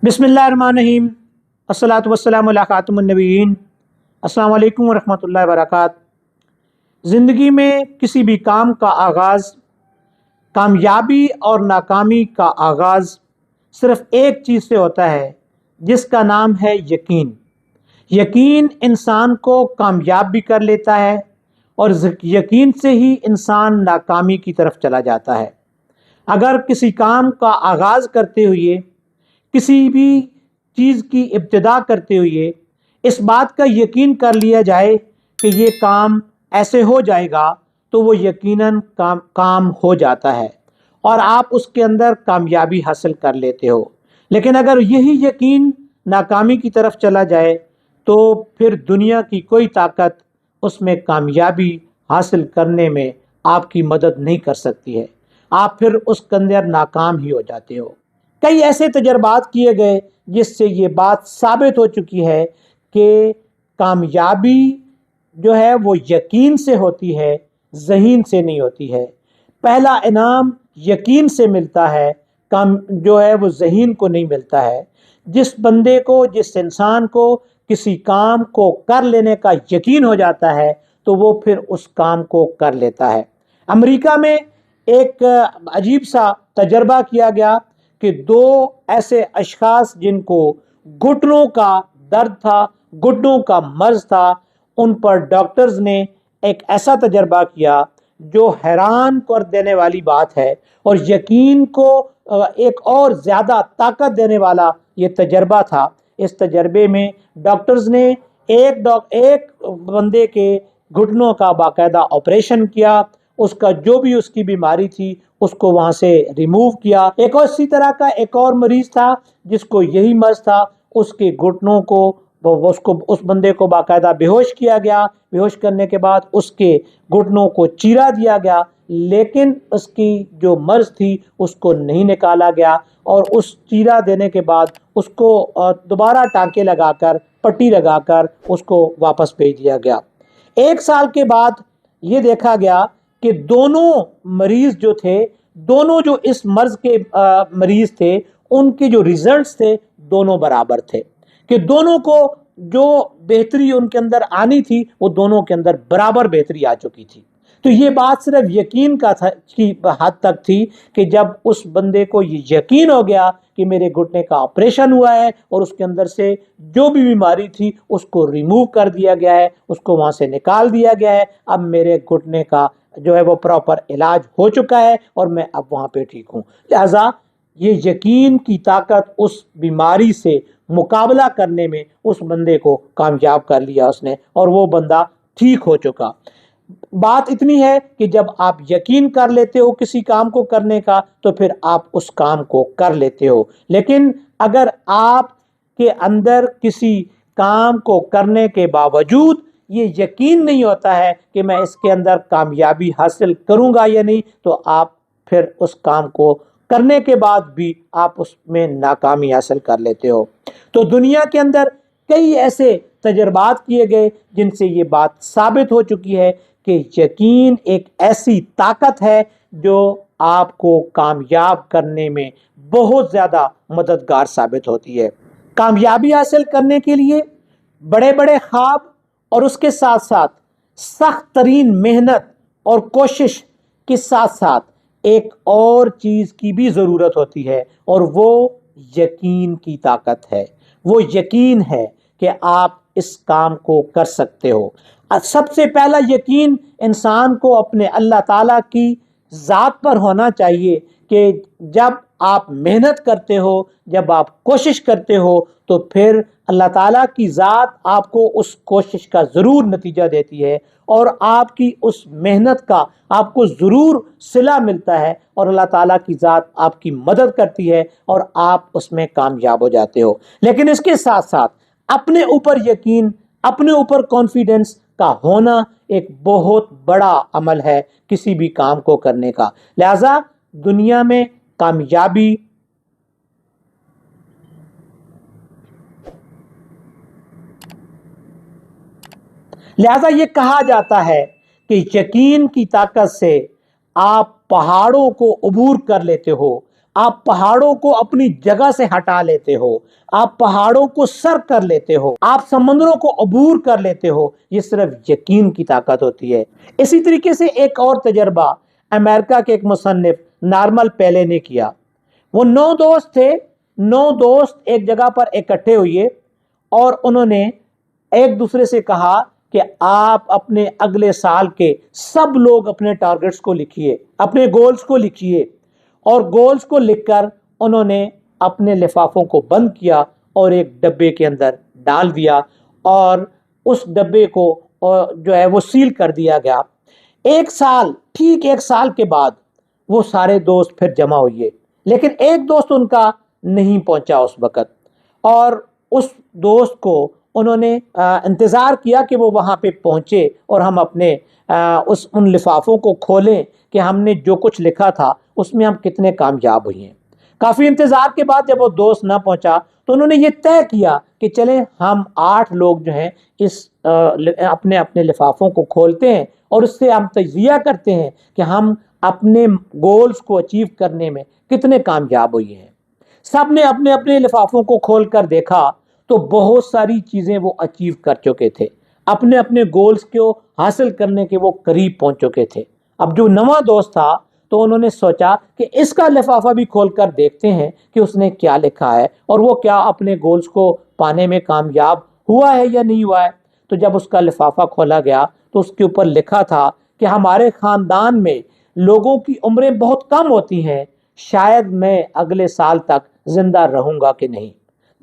बिस्मिल्लाहिर्रहमानिर्रहीम अस्सलातु वस्सलामु अला खातमुन्नबिय्यीन। अस्सलामु अलैकुम वरहमतुल्लाहि वबरकातुहू। ज़िंदगी में किसी भी काम का आगाज़, कामयाबी और नाकामी का आगाज़ सिर्फ़ एक चीज़ से होता है, जिसका नाम है यकीन। यकीन इंसान को कामयाब भी कर लेता है और यकीन से ही इंसान नाकामी की तरफ चला जाता है। अगर किसी काम का आगाज़ करते हुए, किसी भी चीज़ की इब्तिदा करते हुए इस बात का यकीन कर लिया जाए कि ये काम ऐसे हो जाएगा, तो वो यकीनन काम हो जाता है और आप उसके अंदर कामयाबी हासिल कर लेते हो। लेकिन अगर यही यकीन नाकामी की तरफ चला जाए, तो फिर दुनिया की कोई ताकत उसमें कामयाबी हासिल करने में आपकी मदद नहीं कर सकती है। आप फिर उसके अंदर नाकाम ही हो जाते हो। कई ऐसे तजर्बात किए गए जिससे ये बात साबित हो चुकी है कि कामयाबी जो है वो यकीन से होती है, ज़हीन से नहीं होती है। पहला इनाम यकीन से मिलता है, काम जो है वो ज़हीन को नहीं मिलता है। जिस बंदे को, जिस इंसान को किसी काम को कर लेने का यकीन हो जाता है, तो वो फिर उस काम को कर लेता है। अमेरिका में एक अजीब सा तजर्बा किया गया कि दो ऐसे अशखास जिनको घुटनों का दर्द था, घुटनों का मर्ज था, उन पर डॉक्टर्स ने एक ऐसा तजर्बा किया जो हैरान कर देने वाली बात है और यकीन को एक और ज़्यादा ताकत देने वाला ये तजर्बा था। इस तजर्बे में डॉक्टर्स ने एक बंदे के घुटनों का बाकायदा ऑपरेशन किया, उसका जो भी उसकी बीमारी थी उसको वहाँ से रिमूव किया। एक और इसी तरह का एक और मरीज़ था जिसको यही मर्ज था, उसके घुटनों को उस बंदे को बाकायदा बेहोश किया गया। बेहोश करने के बाद उसके घुटनों को चीरा दिया गया, लेकिन उसकी जो मर्ज थी उसको नहीं निकाला गया और उस चीरा देने के बाद उसको दोबारा टाँके लगाकर, पट्टी लगाकर उसको वापस भेज दिया गया। 1 साल के बाद ये देखा गया कि दोनों मरीज़ जो थे, दोनों जो इस मर्ज़ के मरीज़ थे, उनके जो रिज़ल्ट्स थे दोनों बराबर थे, कि दोनों को जो बेहतरी उनके अंदर आनी थी वो दोनों के अंदर बराबर बेहतरी आ चुकी थी। तो ये बात सिर्फ यकीन का था की हद तक थी कि जब उस बंदे को ये यकीन हो गया कि मेरे घुटने का ऑपरेशन हुआ है और उसके अंदर से जो भी बीमारी थी उसको रिमूव कर दिया गया है, उसको वहाँ से निकाल दिया गया है, अब मेरे घुटने का जो है वो प्रॉपर इलाज हो चुका है और मैं अब वहाँ पे ठीक हूँ। लिहाजा ये यकीन की ताकत उस बीमारी से मुकाबला करने में उस बंदे को कामयाब कर लिया उसने और वो बंदा ठीक हो चुका। बात इतनी है कि जब आप यकीन कर लेते हो किसी काम को करने का, तो फिर आप उस काम को कर लेते हो। लेकिन अगर आपके अंदर किसी काम को करने के बावजूद ये यकीन नहीं होता है कि मैं इसके अंदर कामयाबी हासिल करूंगा या नहीं, तो आप फिर उस काम को करने के बाद भी आप उसमें नाकामी हासिल कर लेते हो। तो दुनिया के अंदर कई ऐसे तजर्बात किए गए जिनसे ये बात साबित हो चुकी है कि यकीन एक ऐसी ताकत है जो आपको कामयाब करने में बहुत ज़्यादा मददगार साबित होती है। कामयाबी हासिल करने के लिए बड़े बड़े ख्वाब और उसके साथ साथ सख्त तरीन मेहनत और कोशिश के साथ साथ एक और चीज़ की भी ज़रूरत होती है, और वो यकीन की ताकत है। वो यकीन है कि आप इस काम को कर सकते हो। सबसे पहला यकीन इंसान को अपने अल्लाह ताला की ज़ात पर होना चाहिए कि जब आप मेहनत करते हो, जब आप कोशिश करते हो, तो फिर अल्लाह ताला की ज़ात आपको उस कोशिश का ज़रूर नतीजा देती है और आपकी उस मेहनत का आपको ज़रूर सिला मिलता है और अल्लाह ताला की ज़ात आपकी मदद करती है और आप उसमें कामयाब हो जाते हो। लेकिन इसके साथ साथ अपने ऊपर यकीन, अपने ऊपर कॉन्फिडेंस का होना एक बहुत बड़ा अमल है किसी भी काम को करने का। लिहाजा दुनिया में कामयाबी लिहाजा ये कहा जाता है कि यकीन की ताकत से आप पहाड़ों को अबूर कर लेते हो, آپ پہاڑوں کو اپنی جگہ سے ہٹا لیتے ہو، آپ پہاڑوں کو سر کر لیتے ہو، آپ سمندروں کو عبور کر لیتے ہو، یہ صرف یقین کی طاقت ہوتی ہے۔ اسی طریقے سے ایک اور تجربہ امریکہ کے ایک مصنف نارمل پیلے نے کیا۔ وہ 9 دوست تھے، 9 دوست ایک جگہ پر اکٹھے ہوئے اور انہوں نے ایک دوسرے سے کہا کہ آپ اپنے اگلے سال کے سب لوگ اپنے ٹارگٹس کو لکھیے، اپنے گولز کو لکھیے، اور گولز کو لکھ کر انہوں نے اپنے لفافوں کو بند کیا اور ایک ڈبے کے اندر ڈال دیا، اور اس ڈبے کو جو ہے وہ سیل کر دیا گیا۔ ٹھیک ایک سال کے بعد وہ سارے دوست پھر جمع ہوئے، لیکن ایک دوست ان کا نہیں پہنچا اس وقت، اور اس دوست کو انہوں نے انتظار کیا کہ وہ وہاں پہ پہنچے اور ہم اپنے ان لفافوں کو کھولیں کہ ہم نے جو کچھ لکھا تھا اس میں ہم کتنے کامیاب ہوئے ہیں۔ کافی انتظار کے بعد جب وہ دوست نہ پہنچا تو انہوں نے یہ طے کیا کہ چلیں ہم 8 لوگ جو ہیں اس اپنے اپنے لفافوں کو کھولتے ہیں اور اس سے ہم تجزیہ کرتے ہیں کہ ہم اپنے گولز کو اچیو کرنے میں کتنے کامیاب ہوئے ہیں۔ سب نے اپنے اپنے لفافوں کو کھول کر دیکھا تو بہت ساری چیزیں وہ اچیو کر چکے تھے، اپنے اپنے گولز کو حاصل کرنے کے وہ قریب پہنچ چکے تھے۔ اب جو نواں دوست تھا تو انہوں نے سوچا کہ اس کا لفافہ بھی کھول کر دیکھتے ہیں کہ اس نے کیا لکھا ہے اور وہ کیا اپنے گولز کو پانے میں کامیاب ہوا ہے یا نہیں ہوا ہے۔ تو جب اس کا لفافہ کھولا گیا تو اس کے اوپر لکھا تھا کہ ہمارے خاندان میں لوگوں کی عمریں بہت کم ہوتی ہیں، شاید میں اگلے سال تک زندہ رہوں گا کہ نہیں۔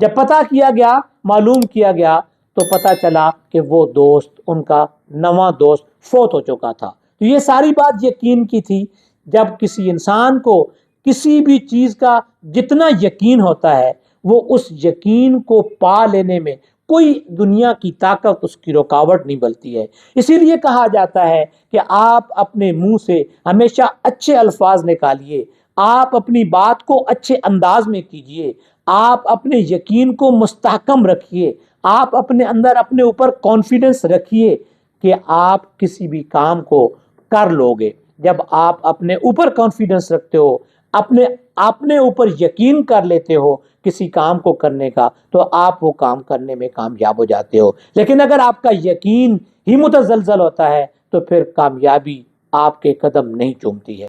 جب پتہ کیا گیا، معلوم کیا گیا تو پتہ چلا کہ وہ دوست، ان کا نواں دوست فوت ہو چکا تھا۔ تو یہ ساری بات یقین کی تھی۔ جب کسی انسان کو کسی بھی چیز کا جتنا یقین ہوتا ہے وہ اس یقین کو پا لینے میں کوئی دنیا کی طاقت اس کی رکاوٹ نہیں بنتی ہے۔ اسی لیے کہا جاتا ہے کہ آپ اپنے منہ سے ہمیشہ اچھے الفاظ نکالیے، آپ اپنی بات کو اچھے انداز میں کیجئے، آپ اپنے یقین کو مستحکم رکھیے، آپ اپنے اندر اپنے اوپر کانفیڈنس رکھیے کہ آپ کسی بھی کام کو کر لو گے۔ جب آپ اپنے اوپر کانفیڈنس رکھتے ہو، اپنے اوپر یقین کر لیتے ہو کسی کام کو کرنے کا، تو آپ وہ کام کرنے میں کامیاب ہو جاتے ہو۔ لیکن اگر آپ کا یقین ہی متزلزل ہوتا ہے تو پھر کامیابی آپ کے قدم نہیں چومتی ہے۔